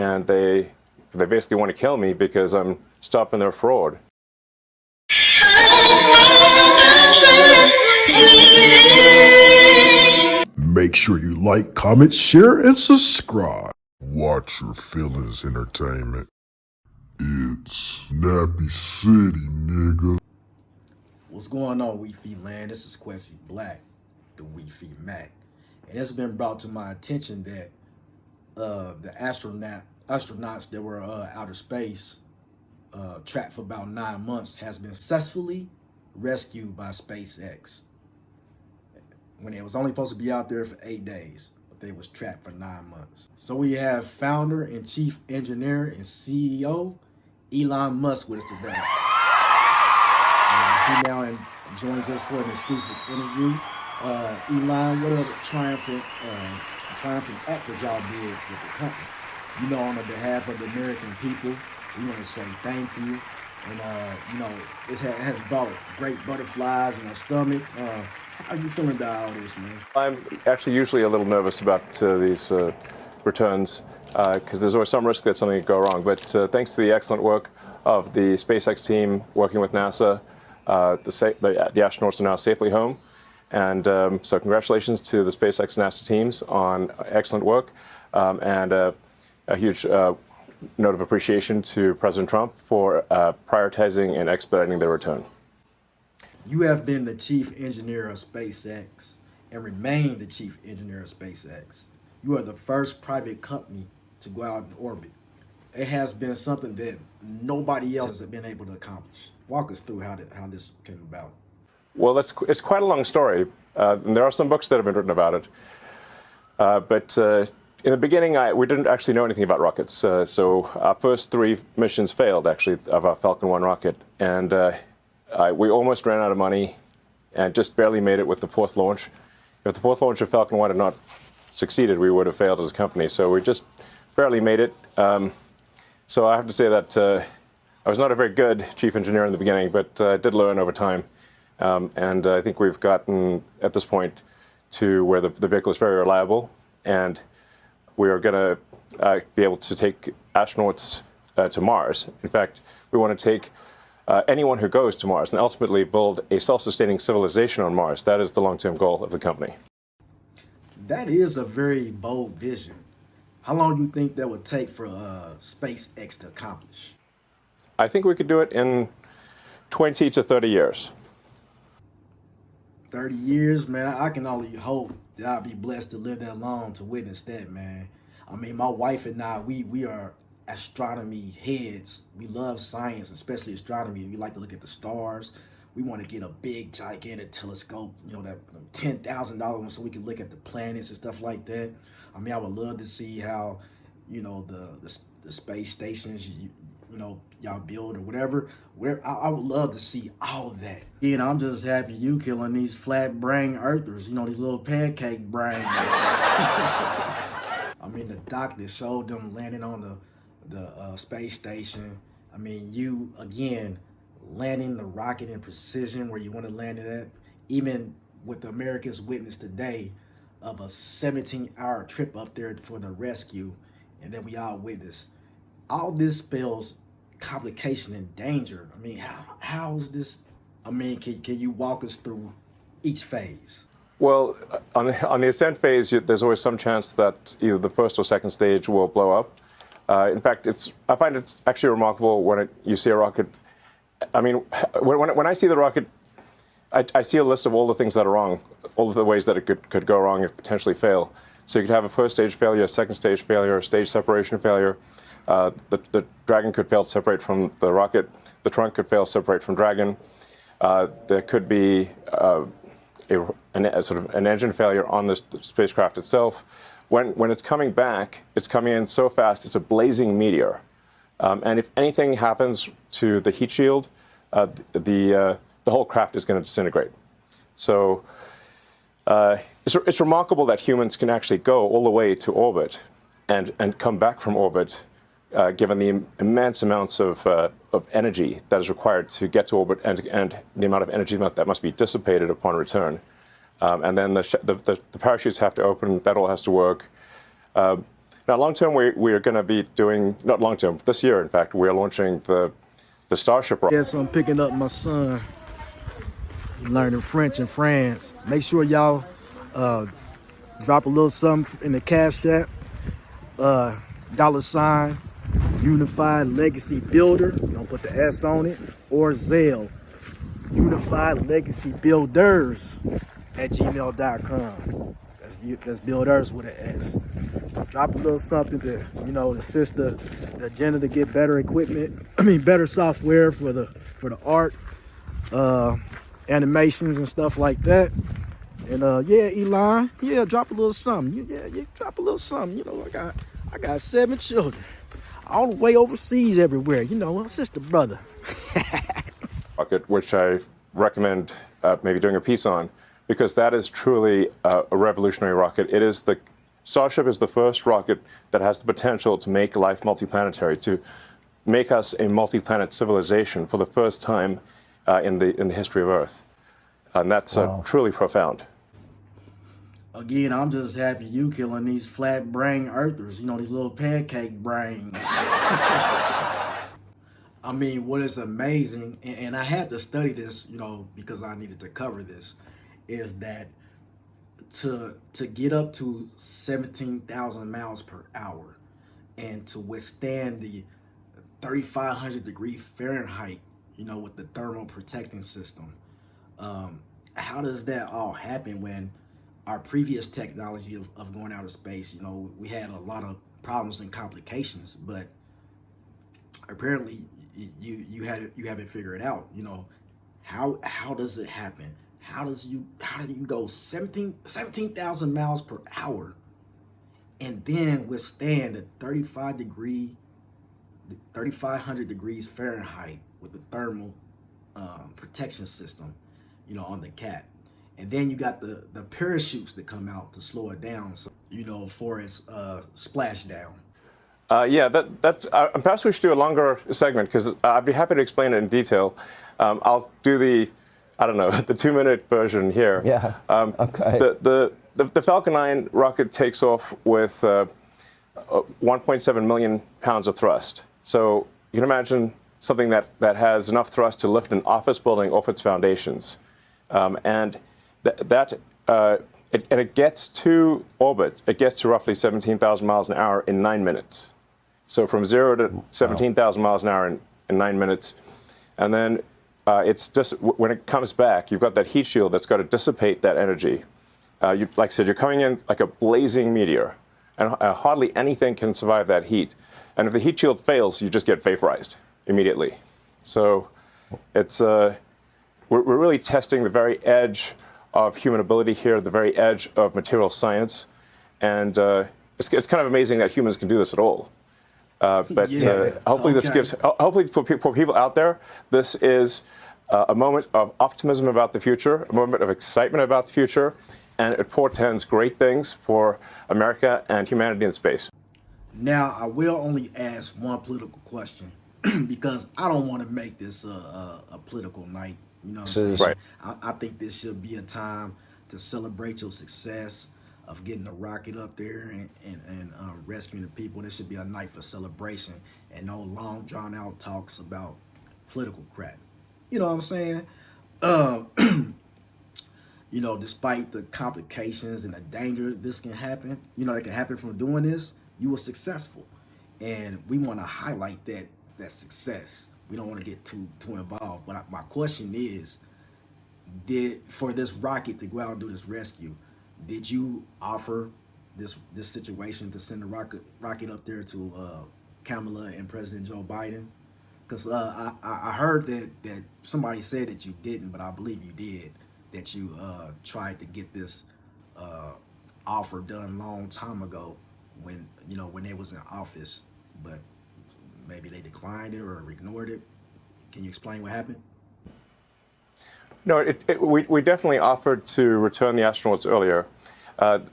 and they basically want to kill me because I'm stopping their fraud. Make sure you like, comment, share, and subscribe. Watch Your Feelings Entertainment. It's Nappy City, nigga. What's going on, Wi-Fi land? This is Kwesi Black, the Wi-Fi Mac. And it's been brought to my attention that the astronauts that were outer space, trapped for about 9 months, has been successfully rescued by SpaceX. When they was only supposed to be out there for 8 days, but they was trapped for 9 months. So we have founder and chief engineer and CEO, Elon Musk, with us today. He now joins us for an exclusive interview. Elon, what other triumphant act that y'all did with the company? You know, on the behalf of the American people, we want to say thank you. And, you know, it has brought great butterflies in our stomach. How you feeling about all this, man? I'm actually usually a little nervous about these returns because there's always some risk that something could go wrong. But thanks to the excellent work of the SpaceX team working with NASA, the astronauts are now safely home. And so congratulations to the SpaceX and NASA teams on excellent work, and a huge note of appreciation to President Trump for prioritizing and expediting their return. You have been the chief engineer of SpaceX and remain the chief engineer of SpaceX. You are the first private company to go out in orbit. It has been something that nobody else has been able to accomplish. Walk us through how this came about. Well, it's quite a long story, and there are some books that have been written about it. But in the beginning, we didn't actually know anything about rockets. So our first 3 missions failed, actually, of our Falcon 1 rocket. And we almost ran out of money and just barely made it with the 4th launch. If the 4th launch of Falcon 1 had not succeeded, we would have failed as a company. So we just barely made it. So I have to say that I was not a very good chief engineer in the beginning, but I did learn over time. And I think we've gotten, at this point, to where the vehicle is very reliable. And we are going to be able to take astronauts to Mars. In fact, we want to take anyone who goes to Mars and ultimately build a self-sustaining civilization on Mars. That is the long-term goal of the company. That is a very bold vision. How long do you think that would take for SpaceX to accomplish? I think we could do it in 20 to 30 years. 30 years, man, I can only hope that I'll be blessed to live that long to witness that, man. I mean, my wife and I, we are astronomy heads. We love science, especially astronomy. We like to look at the stars. We want to get a big, gigantic telescope, you know, that $10,000 one, so we can look at the planets and stuff like that. I mean, I would love to see how, you know, the space stations, you know, y'all build or whatever. I would love to see all of that. You know, I'm just happy you killing these flat brain earthers, you know, these little pancake brains. I mean, the doc that showed them landing on the space station. I mean, you, again, landing the rocket in precision where you want to land it at. Even with the Americans witness today of a 17-hour trip up there for the rescue, and then we all witnessed. All this spells complication and danger. I mean, how is this? I mean, can you walk us through each phase? Well, on the ascent phase, there's always some chance that either the first or second stage will blow up. In fact, I find it's actually remarkable when you see a rocket. I mean, when I see the rocket, I see a list of all the things that are wrong, all of the ways that it could go wrong and potentially fail. So you could have a first stage failure, a second stage failure, a stage separation failure. The Dragon could fail to separate from the rocket. The trunk could fail to separate from Dragon. There could be a sort of an engine failure on the spacecraft itself. When it's coming back, it's coming in so fast, it's a blazing meteor. And if anything happens to the heat shield, the whole craft is going to disintegrate. So it's remarkable that humans can actually go all the way to orbit and come back from orbit, given the immense amounts of energy that is required to get to orbit and the amount of energy that must be dissipated upon return. And then the parachutes have to open, that all has to work. Now, long term, we are going to be doing, not long term, this year, in fact, we are launching the Starship rocket. Yes, I'm picking up my son, learning French in France. Make sure y'all drop a little something in the Cash App, $ Unified Legacy Builder. Don't put the S on it, or Zelle, Unified Legacy Builders @gmail.com. That's builders with an S. Drop a little something to, assist the agenda to get better equipment. Better software for the art, animations and stuff like that. And yeah, Elon, yeah, drop a little something. Yeah, drop a little something. I got 7 children, all the way overseas everywhere. Sister, brother. Rocket, which I recommend maybe doing a piece on, because that is truly a revolutionary rocket. Starship is the first rocket that has the potential to make life multiplanetary, to make us a multi-planet civilization for the first time in the history of Earth. And that's truly profound. Again, I'm just happy you killing these flat brain earthers, these little pancake brains. I mean, what is amazing, and I had to study this, because I needed to cover this, is that to get up to 17,000 miles per hour and to withstand the 3,500 degree Fahrenheit, with the thermal protecting system. How does that all happen when our previous technology of going out of space, we had a lot of problems and complications, but apparently you have it figured out. How does it happen? How do you go 17,000 miles per hour and then withstand the 3,500 degrees Fahrenheit with the thermal protection system, on the cat? And then you got the parachutes that come out to slow it down, so for its splashdown. Yeah, perhaps we should do a longer segment, because I'd be happy to explain it in detail. I'll do the 2-minute version here. Yeah. Okay. The Falcon 9 rocket takes off with 1.7 million pounds of thrust. So you can imagine something that has enough thrust to lift an office building off its foundations, and it gets to orbit. It gets to roughly 17,000 miles an hour in 9 minutes. So from 0 to 17,000 miles an hour in 9 minutes, and then it's just when it comes back, you've got that heat shield that's got to dissipate that energy. Like I said, you're coming in like a blazing meteor, and hardly anything can survive that heat. And if the heat shield fails, you just get vaporized immediately. So it's we're really testing the very edge of human ability here, the very edge of material science, and it's kind of amazing that humans can do this at all. Hopefully this gives, hopefully for people out there, this is a moment of optimism about the future, a moment of excitement about the future, and it portends great things for America and humanity in space. Now, I will only ask one political question because I don't want to make this a political night. You know what I'm saying? Right. I think this should be a time to celebrate your success of getting the rocket up there and rescuing the people. This should be a night for celebration and no long drawn out talks about political crap. You know what I'm saying? Despite the complications and the danger this can happen, that can happen from doing this, you were successful. And we want to highlight that success. We don't want to get too involved. But my question is, for this rocket to go out and do this rescue, did you offer this situation to send the rocket up there to Kamala and President Joe Biden? Because I heard that somebody said that you didn't, but I believe you did. That you tried to get this offer done long time ago when they was in office, but maybe they declined it or ignored it. Can you explain what happened? No, we definitely offered to return the astronauts earlier.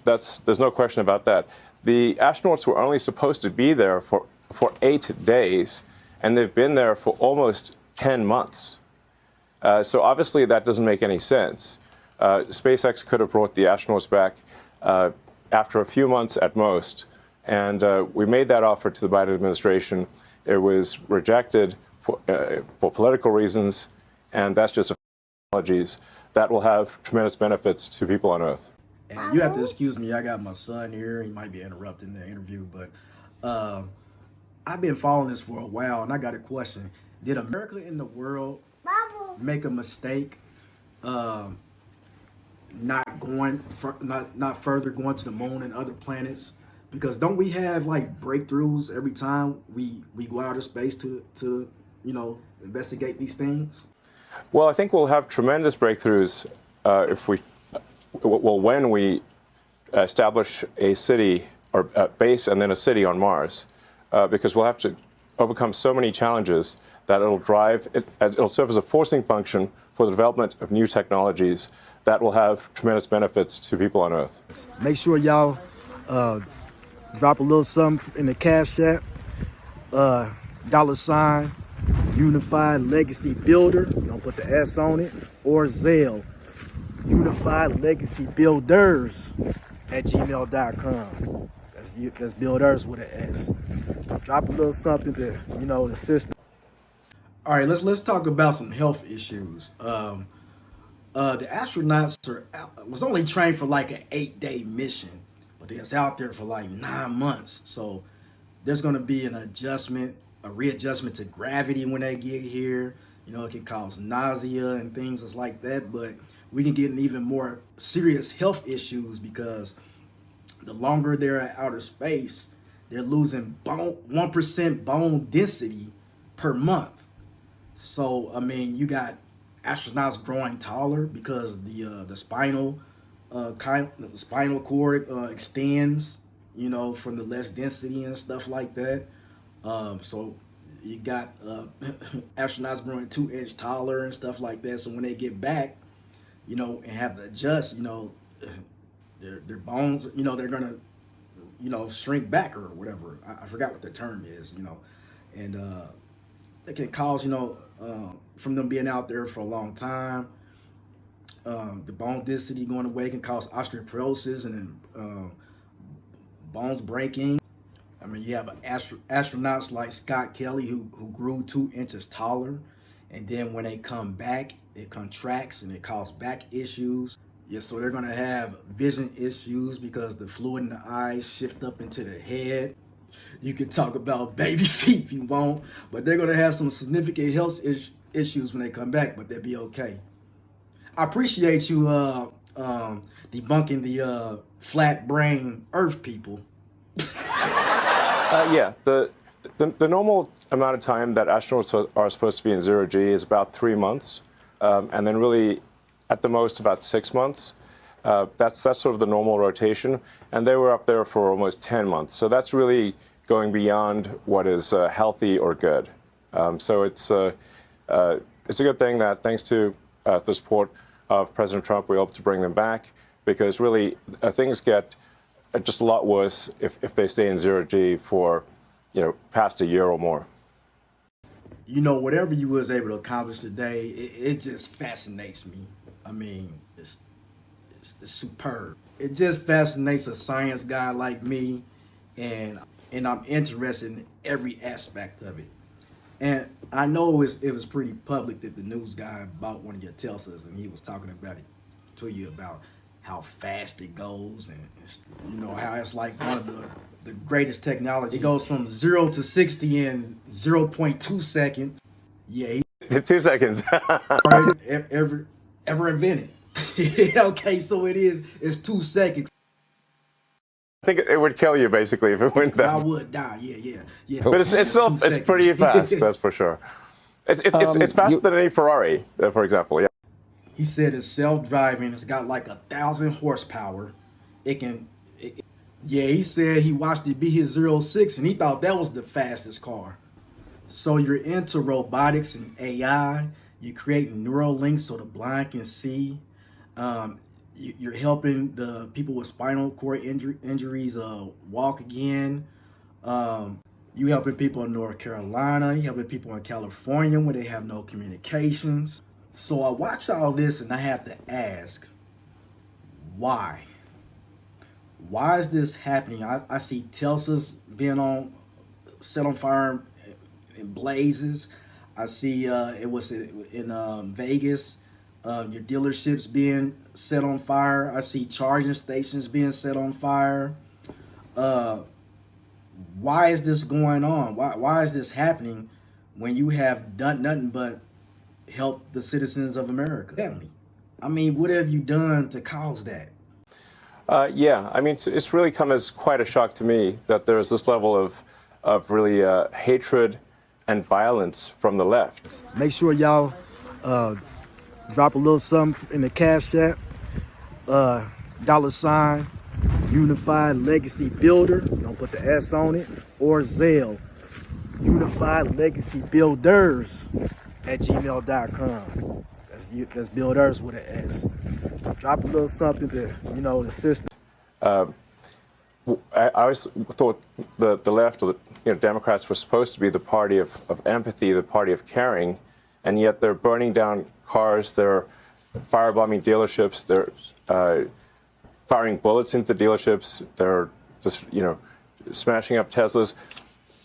There's no question about that. The astronauts were only supposed to be there for 8 days, and they've been there for almost 10 months. So obviously that doesn't make any sense. SpaceX could have brought the astronauts back after a few months at most, And we made that offer to the Biden administration. It was rejected for political reasons, and that's just technologies that will have tremendous benefits to people on Earth. And you have to excuse me, I got my son here. He might be interrupting the interview, but I've been following this for a while, and I got a question. Did America and the world make a mistake not further going to the moon and other planets? Because don't we have like breakthroughs every time we go out of space to investigate these things? Well, I think we'll have tremendous breakthroughs when we establish a city or a base and then a city on Mars, because we'll have to overcome so many challenges that it'll serve as a forcing function for the development of new technologies that will have tremendous benefits to people on Earth. Make sure y'all drop a little something in the Cash App, $ Unified Legacy Builder, don't put the S on it, or Zelle, Unified Legacy Builders @gmail.com. That's builders with an S. Drop a little something to, the system. All right, let's talk about some health issues. The astronauts was only trained for like an 8-day mission, but they was out there for like 9 months. So there's going to be a readjustment to gravity when they get here. It can cause nausea and things like that, but we can get in even more serious health issues because the longer they're at outer space, they're losing 1% bone density per month. So, you got astronauts growing taller because the spinal cord extends, from the less density and stuff like that. So you got astronauts growing 2 inches taller and stuff like that. So when they get back, and have to adjust, their bones, they're gonna, shrink back or whatever. I forgot what the term is, and it can cause, from them being out there for a long time, the bone density going away can cause osteoporosis and then bones breaking. You have astronauts like Scott Kelly who grew 2 inches taller, and then when they come back, it contracts and it causes back issues. Yeah, so they're gonna have vision issues because the fluid in the eyes shift up into the head. You can talk about baby feet if you want, but they're gonna have some significant health issues when they come back, but they'll be okay. I appreciate you debunking the flat brain Earth people. Yeah, the normal amount of time that astronauts are supposed to be in 0G is about 3 months, and then really, at the most, about 6 months. That's sort of the normal rotation, and they were up there for almost 10 months. So that's really going beyond what is healthy or good. So it's a good thing that thanks to the support of President Trump, we hope to bring them back, because really things get just a lot worse if they stay in 0G for, past a year or more. Whatever you was able to accomplish today, it just fascinates me. It's superb. It just fascinates a science guy like me, and I'm interested in every aspect of it. And I know it was pretty public that the news guy bought one of your Teslas, and he was talking about it to you about how fast it goes, and how it's like one of the greatest technology. It goes from 0 to 60 in 0.2 seconds. Yeah, 2 seconds. ever invented. Okay, so it's 2 seconds. I think it would kill you basically if it went that. I would die. Yeah. But it's pretty fast, that's for sure. It's faster than any Ferrari, for example. Yeah. He said it's self-driving. It's got like 1,000 horsepower. He said he watched it be his 06 and he thought that was the fastest car. So you're into robotics and AI. You're creating neural links so the blind can see. You're helping the people with spinal cord injuries walk again. You helping people in North Carolina. You helping people in California where they have no communications. So I watch all this and I have to ask, why? Why is this happening? I see Telsa's being set on fire in blazes. I see it was in Vegas. Your dealerships being set on fire. I see charging stations being set on fire. Why is this going on? Why is this happening when you have done nothing but help the citizens of America? Family. I mean, what have you done to cause that? Yeah, I mean, it's really come as quite a shock to me that there's this level of really hatred and violence from the left. Make sure y'all drop a little something in the Cash App. $ Unified Legacy Builder. Don't put the S on it. Or Zelle. Unified Legacy Builders at gmail.com. That's builders with an S. Drop a little something to, the system. I always thought the left, or the Democrats, were supposed to be the party of empathy, the party of caring, and yet they're burning down cars, they're firebombing dealerships, they're firing bullets into dealerships, they're just smashing up Teslas.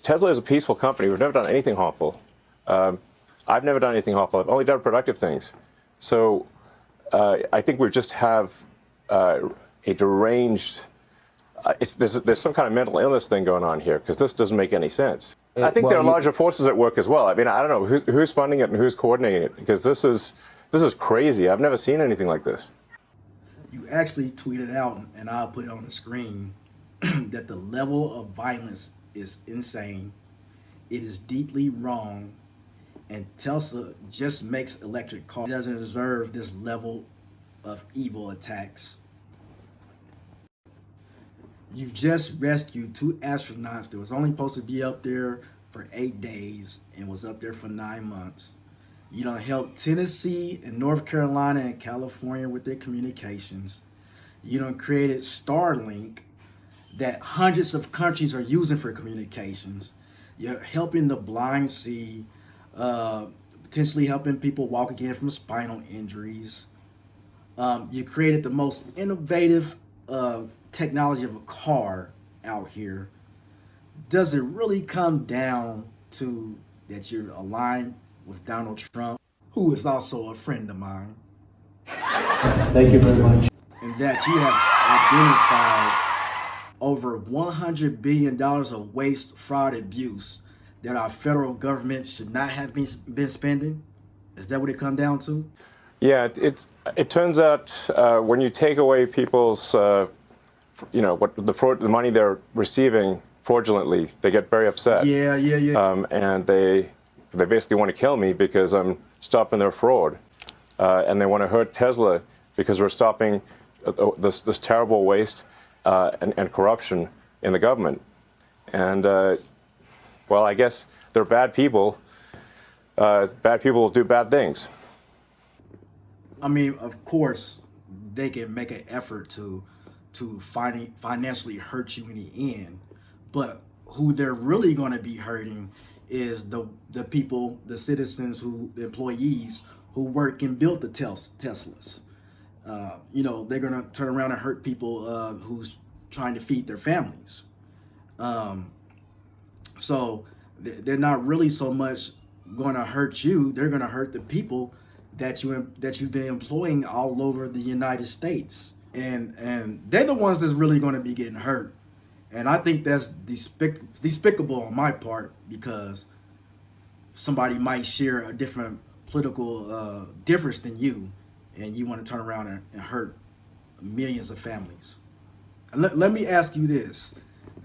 Tesla is a peaceful company. We've never done anything harmful. I've never done anything harmful. I've only done productive things. So I think we just have a deranged. There's some kind of mental illness thing going on here, because this doesn't make any sense. I think there are larger forces at work as well. I mean, I don't know who's funding it and who's coordinating it, because this is crazy. I've never seen anything like this. You actually tweeted out, and I'll put it on the screen, that the level of violence is insane. It is deeply wrong, and Tesla just makes electric cars. It doesn't deserve this level of evil attacks. You've just rescued 2 astronauts that was only supposed to be up there for 8 days and was up there for 9 months. You done helped Tennessee and North Carolina and California with their communications. You done created Starlink that hundreds of countries are using for communications. You're helping the blind see, potentially helping people walk again from spinal injuries. You created the most innovative technology of a car out here. Does it really come down to that you're aligned with Donald Trump, who is also a friend of mine? Thank you very much. And that you have identified over $100 billion of waste, fraud, abuse that our federal government should not have been spending? Is that what it comes down to? Yeah, it turns out when you take away people's, what the money they're receiving fraudulently, they get very upset. Yeah. And they basically want to kill me because I'm stopping their fraud, and they want to hurt Tesla because we're stopping this terrible waste and corruption in the government. And well, I guess they're bad people. Bad people will do bad things. I mean, of course, they can make an effort to financially hurt you in the end, but who they're really going to be hurting is the people, the citizens, the employees who work and built the Teslas. They're going to turn around and hurt people who's trying to feed their families. So they're not really so much going to hurt you. They're going to hurt the people that you've been employing all over the United States, and they're the ones that's really going to be getting hurt. And I think that's despicable on my part, because somebody might share a different political difference than you, and you want to turn around and hurt millions of families. Let me ask you this: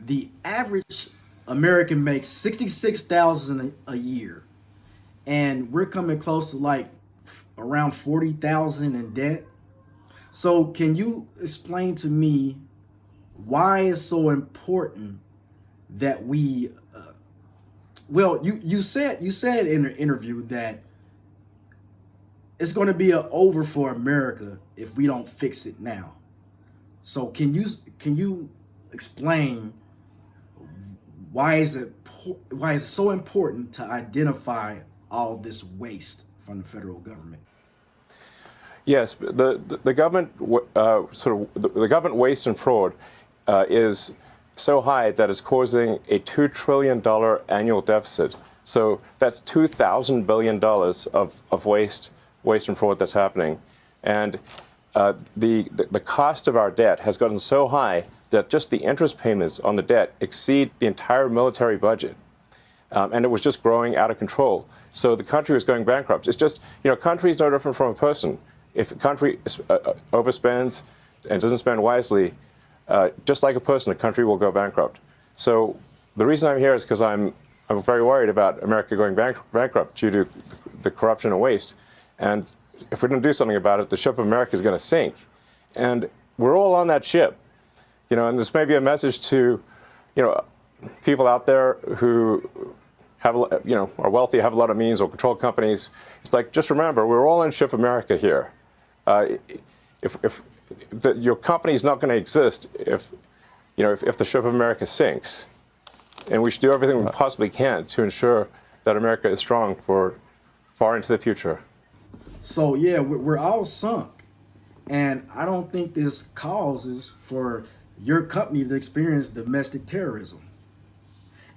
the average American makes $66,000 a year, and we're coming close to like around 40,000 in debt. So can you explain to me why it's so important that we you said in an interview that it's going to be over for America if we don't fix it now. So can you explain why is it so important to identify all this waste from the federal government? Yes, the government the government waste and fraud is so high that it's causing a $2 trillion annual deficit. So that's $2,000 billion of waste and fraud that's happening. And the cost of our debt has gotten so high that just the interest payments on the debt exceed the entire military budget. And it was just growing out of control. So the country was going bankrupt. It's just, a country is no different from a person. If a country overspends and doesn't spend wisely, just like a person, a country will go bankrupt. So the reason I'm here is because I'm very worried about America going bankrupt due to the corruption and waste. And if we don't do something about it, the ship of America is going to sink. And we're all on that ship. And this may be a message to, people out there who have, are wealthy, have a lot of means, or control companies. It's like, just remember, we're all in ship America here. Your company is not going to exist if the ship of America sinks. And we should do everything we possibly can to ensure that America is strong for far into the future. So yeah, we're all sunk. And I don't think this causes for your company to experience domestic terrorism.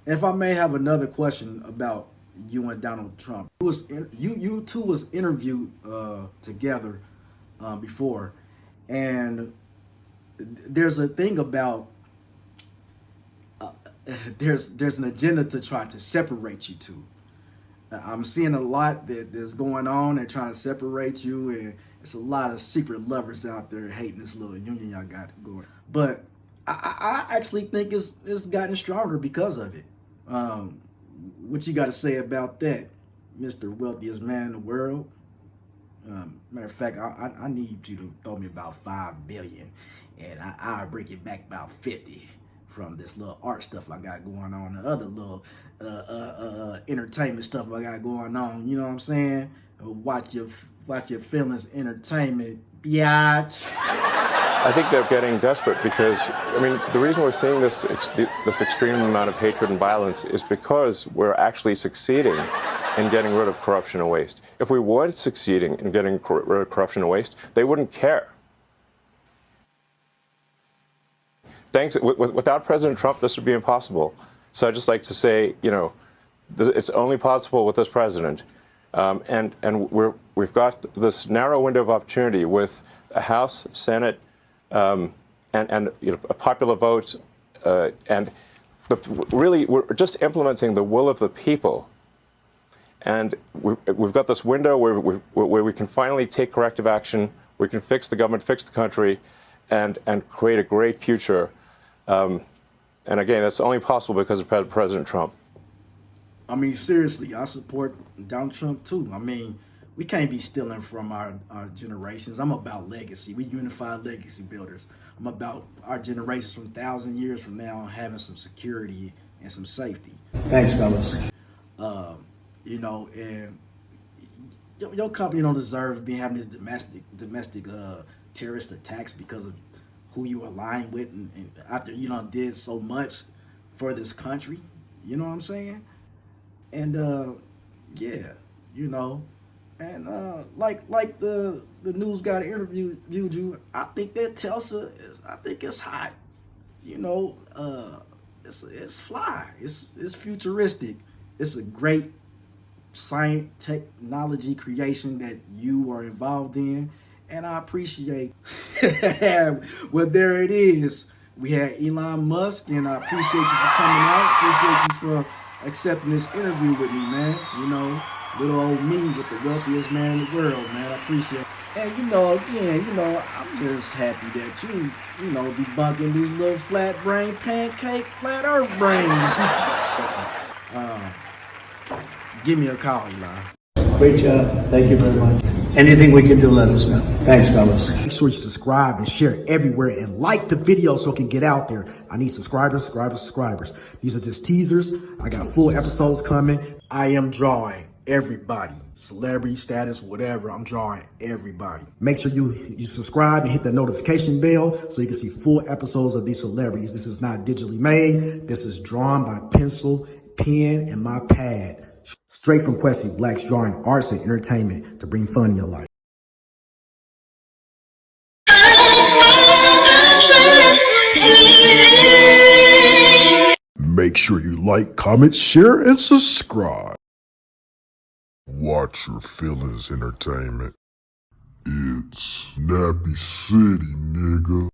If I may have another question about you and Donald Trump. You two was interviewed together before, and there's a thing about there's an agenda to try to separate you two. I'm seeing a lot that's going on and trying to separate you, and it's a lot of secret lovers out there hating this little union y'all got going. But I actually think it's gotten stronger because of it. What you got to say about that, Mr. Wealthiest Man in the world? Matter of fact, I need you to throw me about $5 billion, and I'll break it back about 50 from this little art stuff I got going on, the other little entertainment stuff I got going on. You know what I'm saying? Watch your feelings, entertainment, biatch. I think they're getting desperate because, the reason we're seeing this extreme amount of hatred and violence is because we're actually succeeding in getting rid of corruption and waste. If we weren't succeeding in getting rid of corruption and waste, they wouldn't care. Without President Trump, this would be impossible. So I'd just like to say, it's only possible with this president. And we've got this narrow window of opportunity with a House, Senate, and a popular vote, and really we're just implementing the will of the people. And we've got this window where we can finally take corrective action. We can fix the government, fix the country, and create a great future. And again, that's only possible because of President Trump. Seriously, I support Donald Trump too. We can't be stealing from our generations. I'm about legacy. We unified legacy builders. I'm about our generations from 1,000 years from now having some security and some safety. Thanks, fellas. And your company don't deserve to be having this domestic terrorist attacks because of who you align with, and after did so much for this country. You know what I'm saying? And like the news guy that interviewed you, I think that Tesla it's hot. It's fly. It's futuristic. It's a great science technology creation that you are involved in, and I appreciate. Well, there it is. We had Elon Musk, and I appreciate you for coming out. Appreciate you for accepting this interview with me, man. Little old me with the wealthiest man in the world, man. I appreciate it. And I'm just happy that you debunking these little flat brain, pancake, flat earth brains. Give me a call, Elon. Great job. Thank you very much. Anything we can do, let us know. Thanks, fellas. Make sure you subscribe and share everywhere and like the video so it can get out there. I need subscribers. These are just teasers. I got full episodes coming. I am drawing everybody. Celebrity status, whatever. I'm drawing everybody. Make sure you subscribe and hit the notification bell so you can see full episodes of these celebrities. This is not digitally made. This is drawn by pencil, pen, and my pad. Straight from Kwesi Black's drawing arts and entertainment to bring fun in your life. Make sure you like, comment, share, and subscribe. Watch Your Feelings Entertainment. It's Nappy City, nigga.